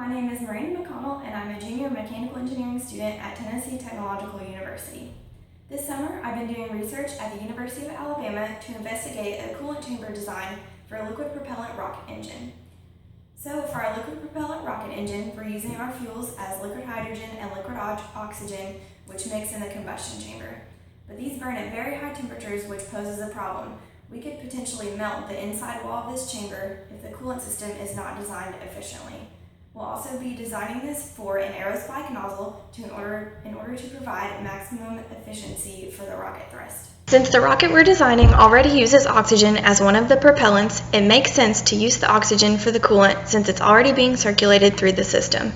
My name is Miranda McConnell, and I'm a junior mechanical engineering student at Tennessee Technological University. This summer, I've been doing research at the University of Alabama to investigate a coolant chamber design for a liquid propellant rocket engine. So for our liquid propellant rocket engine, we're using our fuels as liquid hydrogen and liquid oxygen, which mix in the combustion chamber. But these burn at very high temperatures, which poses a problem. We could potentially melt the inside wall of this chamber if the coolant system is not designed efficiently. We'll also be designing this for an aerospike nozzle in order to provide maximum efficiency for the rocket thrust. Since the rocket we're designing already uses oxygen as one of the propellants, it makes sense to use the oxygen for the coolant since it's already being circulated through the system.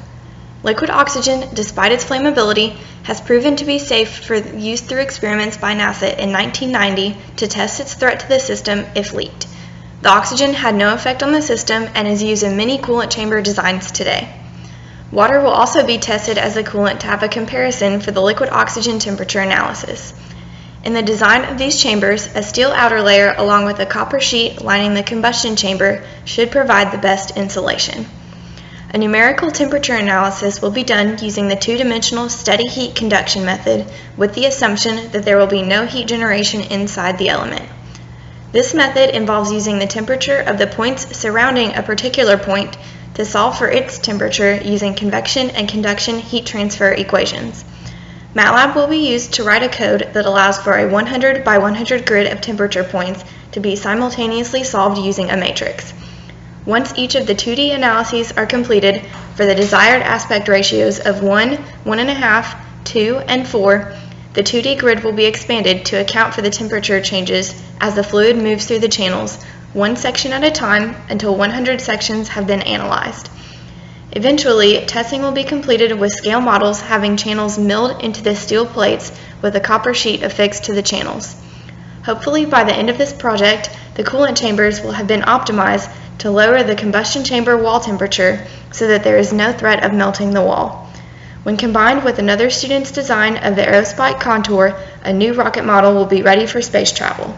Liquid oxygen, despite its flammability, has proven to be safe for use through experiments by NASA in 1990 to test its threat to the system if leaked. The oxygen had no effect on the system and is used in many coolant chamber designs today. Water will also be tested as a coolant to have a comparison for the liquid oxygen temperature analysis. In the design of these chambers, a steel outer layer along with a copper sheet lining the combustion chamber should provide the best insulation. A numerical temperature analysis will be done using the two-dimensional steady heat conduction method with the assumption that there will be no heat generation inside the element. This method involves using the temperature of the points surrounding a particular point to solve for its temperature using convection and conduction heat transfer equations. MATLAB will be used to write a code that allows for a 100 by 100 grid of temperature points to be simultaneously solved using a matrix. Once each of the 2D analyses are completed for the desired aspect ratios of 1, 1.5, 2, and 4, the 2D grid will be expanded to account for the temperature changes as the fluid moves through the channels, one section at a time until 100 sections have been analyzed. Eventually, testing will be completed with scale models having channels milled into the steel plates with a copper sheet affixed to the channels. Hopefully, by the end of this project, the coolant chambers will have been optimized to lower the combustion chamber wall temperature so that there is no threat of melting the wall. When combined with another student's design of the aerospike contour, a new rocket model will be ready for space travel.